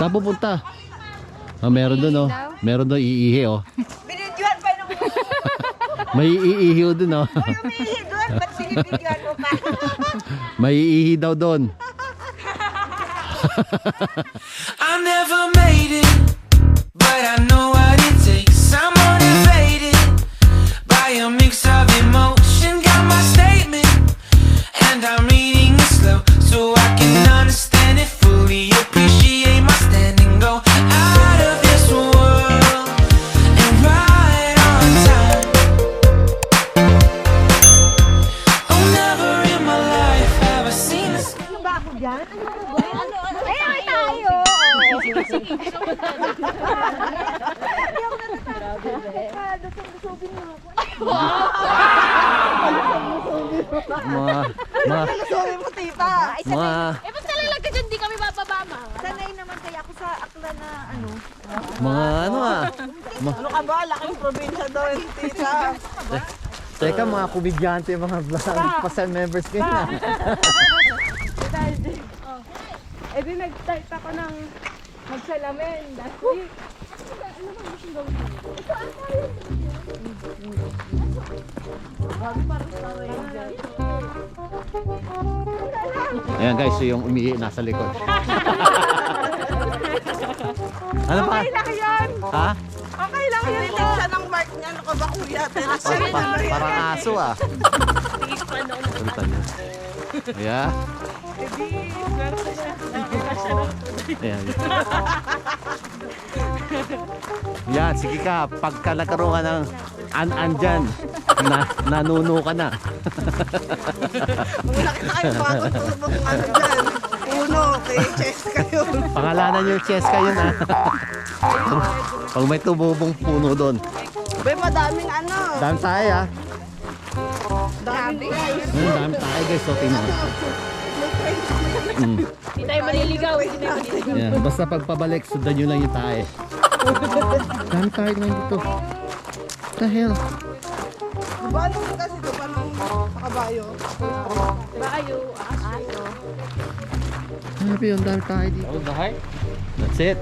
Saan pupunta? Ah, meron doon, oh. Meron doon iihi, oh. Binidyohan pa nung... May iihi doon, oh. Uy, umiihi doon. Ba't binibidyohan mo pa? May iihi daw doon. I never made it, but I know what it takes. I'm motivated by a mix of emotion. Got my statement, and I'm reading it slow so I can understand it fully. Appreciate my standing, go out of this world and right on time. Oh, never in my life have I seen this. Ano ba ako dyan? Ay, tayo! Sorry mo, tita. Eh, ba't talaga dyan di kami mapabama? Sanay naman kaya ako sa akla na ano. Mga ano, ah. Ano ka ba? Laking probinsya daw yung tita. Teka, mga komedyante, mga pasal members kayo na. Eh di nag-start ako ng magsalamin last week. Ano ba gusto gawin mo? Ito ang kaya. Ayan guys, so yung umihi nasa likod. Ano pa? Okay lang yan. Ha? Okay lang yan. Tinig siya ng mark niya. Ano ka ba kuya? Parang aso, ah. Ulitan niya. Yeah. Ayan. Yan, sige ka. Pagka nagkaroon ka ng an-an dyan, nanuno ka na. Wala kita kayo matutubong ano dyan. Uno, kay Cheska yun. Pangalanan yung Cheska yun, ha. Pag may tububong puno doon. Be, madaming ano. Dami tayo, ha. Daming Dami tayo, guys. So, tingnan mo. Hindi tayo maliligaw. Yan. Basta pagpabalik, sundan nyo lang yung tayo. Dami tayo naman dito. What the hell? Diba ano kasi ito? Paano makabayo? Bayo, aso. Sabi yun, dami tayo dito. That's it.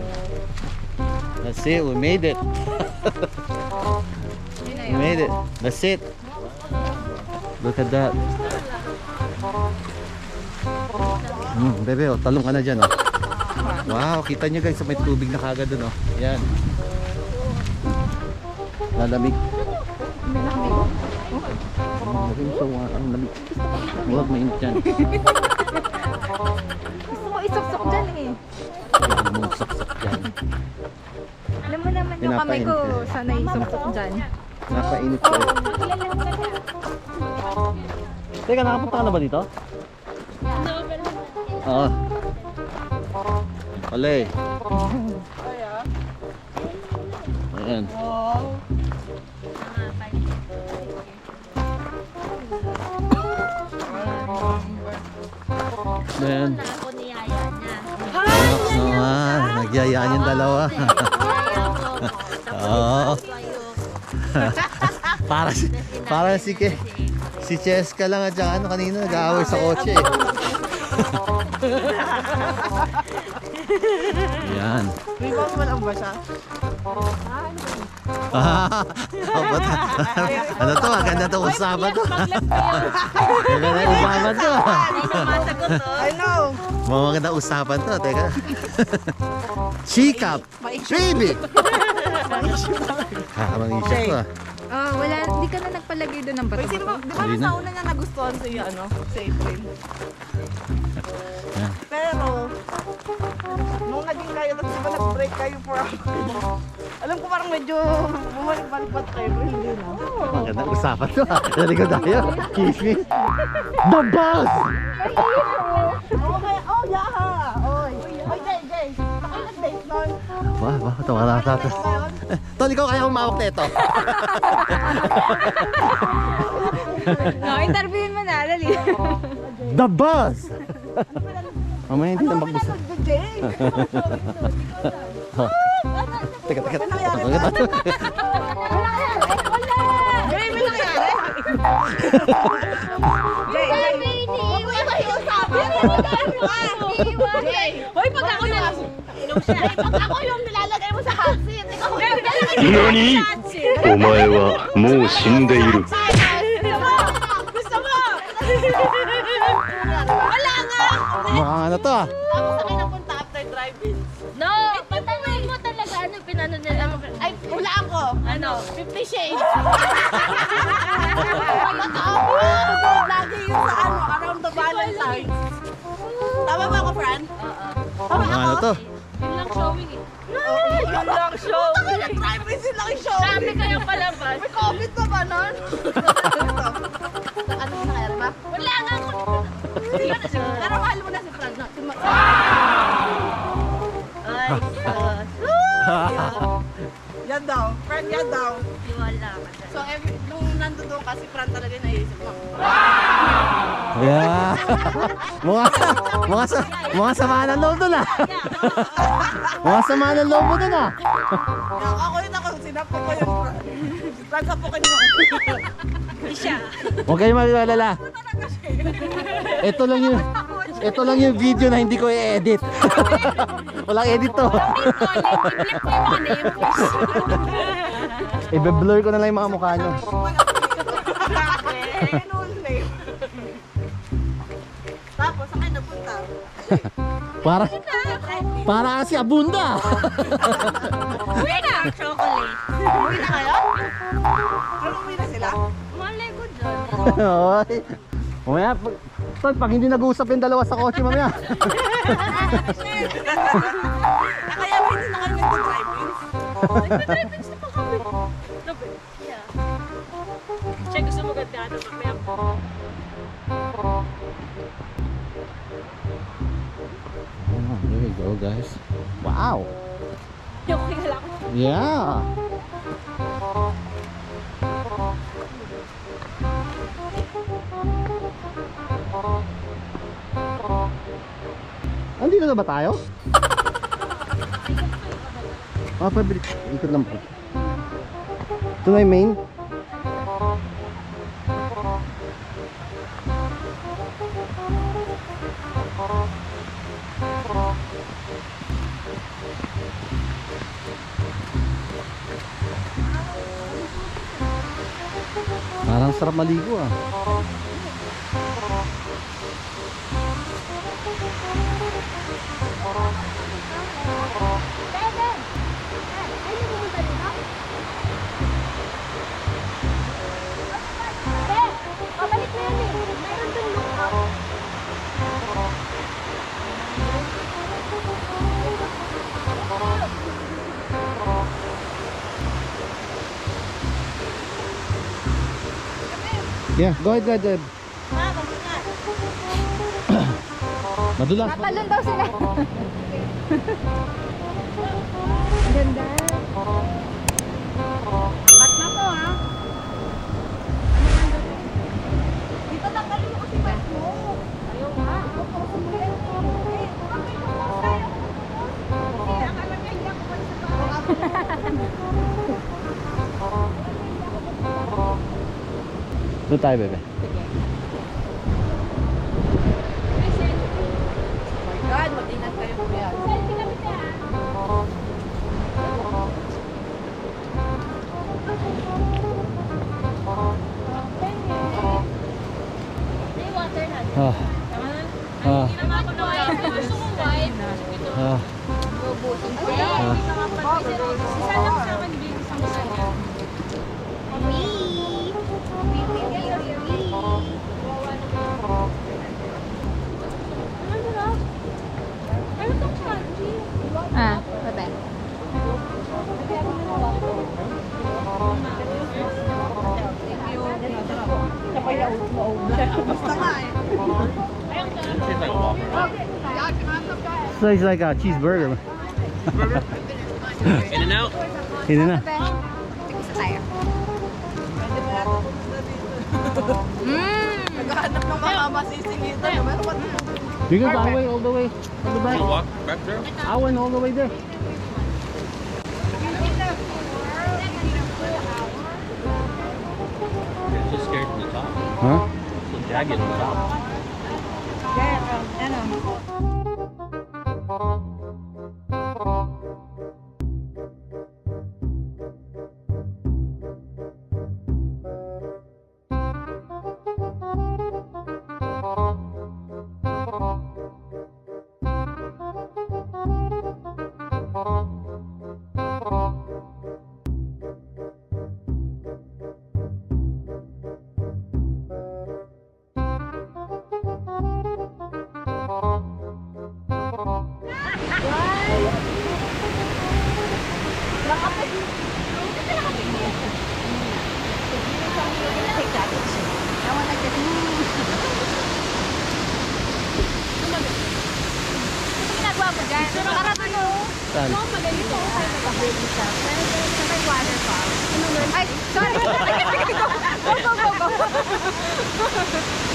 That's it. We made it. We made it. That's it. Look at that. Bebe, oh, talong ka na dyan, oh. Wow, kita nyo guys, may tubig na kagad dun, oh. Yan. Lalamig. Ang lamig. Huwag mainit dyan. Gusto ko isok-sok dyan eh. Huwag mong saksak dyan. Alam mo naman yung kamay ko, sana isok-sok dyan. Napainit ko. Teka, nakapunta ka na ba dito? Oo. Olay. Ayan. Ayan. Ako ni Yaya niya. Naman, nagyayaan yung dalawa. Oo. para si Cheska lang at saka ano kanina nag-aaway sa kotse. Yan. May boss mo lang ba siya? Ano to? Maganda to usapan to. Maganda usapan to. I know. Maganda usapan to. Teka. Chikap. Baby. Mang-isip ko, ah. Wala, hindi ka na nagpalagay doon ng bato. Di ba Hindi na. nauna niya nagustuhan sa iyo, ano? Sa April. Yan. Pero, nung naging kayo, tapos diba nag-break kayo for a while? Alam ko parang medyo bumalik-balik pa kayo, pero hindi na. Maganda usapan to, ah. Narinig ko tayo. Kiss me. The boss! Okay, oh, yaha! Oy, Jay, bakit nag-date nun? Wow, tawa na tatas. Tol, ikaw kaya umawak na ito. No, interviewin mo na, dali. The boss! Mamaya hindi na mag-gusto. Jay! Teka. Jay, may nangyari? Jay, huwag mo iba yung usapan. Jay! Hoy, pag ako na lang. umiinom siya. Eh, pag ako yung nilalagay mo sa hot seat, ikaw yung nilalagay mo Nani? お前はもう死んでいる。 Gusto mo? Gusto mo? Wala nga! Mukhang ano to ah. Tapos sa akin napunta after driving. No! Patanungin mo talaga ano pinano nila. Ay, hulaan ko. Ano? 50 Shades. Matao lagi yun sa ano, around the Valentine's. Tama ba ako, Fran? Tama Mukhang ano ako? to. Yun lang showing eh. Yun lang show. Taka na driving sila yung show. Sabi kayo palabas. May COVID na ba nun? Ano na kaya ba? Wala nga ako. Pero mahal mo na si Fran. Ay, yan daw. Fran, yan daw. Wala ka. So, nung nandoon kasi Fran talaga naisip mo. Yeah. Mga sama ng loob dun ah. Mga sama ng loob mo dun ah. Ako rin ako, sinapo ko yung Fran. Fran, sapukin mo. Siya. Huwag kayong mag-alala. Ito lang yung video na hindi ko i-edit. Walang edit to. I-flip ko yung mga names. I-blur ko na lang yung mga mukha nyo. Tapos, saan kayo napunta? Para kasi abunda. Uwi na! Chocolate. Uwi na kayo? Ano, uwi na sila? Malay ko dyan. Oy. Mamaya, pag hindi nag-uusap yung dalawa sa kotse mamaya. Kaya ba hindi na kayo nagpa-driving? Nagpa-driving sa pa kami. Sabi, yeah. Siya gusto mo ganda ano mamaya. Oh, there we go guys. Wow. Yung kaya ko. Yeah. Andito na ba tayo? Pabalik. Ikot lang po. Ito na yung main. Parang sarap maligo ah. Pabalik na yan eh. Meron dun lookout. Yeah, go ahead. Madulas. Tatalon daw sila. Ganda. At na po, ha? Dito lang kali mo kasi bike mo. Ayaw nga. Doon tayo, bebe. Oh my God, mag-ingat kayo po yan. Selfie kami siya. May water natin. Ah. Ah. Hindi naman ako na-wipe. Gusto ko wipe. Ito. Ah. Roboting ko yan. Hindi naman pati. Isa lang sa akin din. Isang sana. Ah, bebe. Basta nga eh. So it's like a cheeseburger. In and out. Hindi na. Isa tayo. Pwede mo natin pumunta dito. Naghahanap ng mga masisingitan. Meron pa dito. You can go all the way on the back. Walk back there. I went all the way there. It's just scared from the top. Huh? So jagged on the top. Ano? dyan. Para ano? Saan? Magaling ko tayo nag-baby sa may waterfall. Ay, sorry. Go, go, go, go.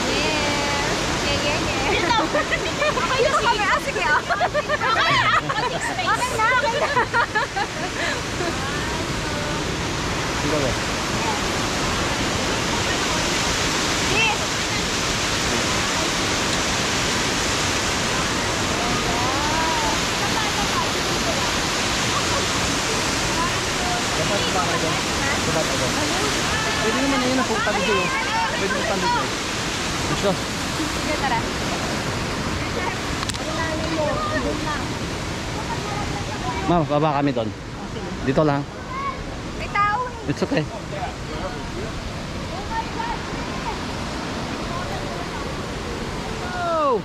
Yes. Yeah, yeah, yeah. Okay na kami. Ah, sige. Okay na. Okay na. Ikaw ba? Yes. Pwede naman na yun ang punta dito. Pwede mo tanda dito. Gusto? Sige, tara. Ma'am, baba kami doon. Dito lang. May tao. It's okay. Oh!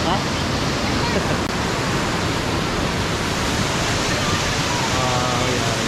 Ha? Ah, yeah.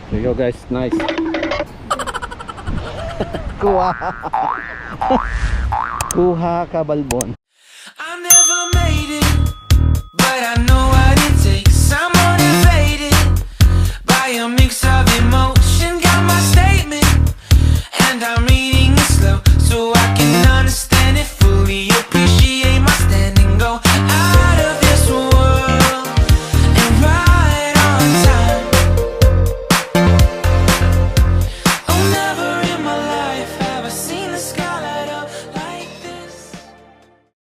Here you go guys, nice. Kuha. Kuha ka balbon. I never made it, but I know what it takes. I'm motivated by a mix of emotion. Got my statement, and I'm reading.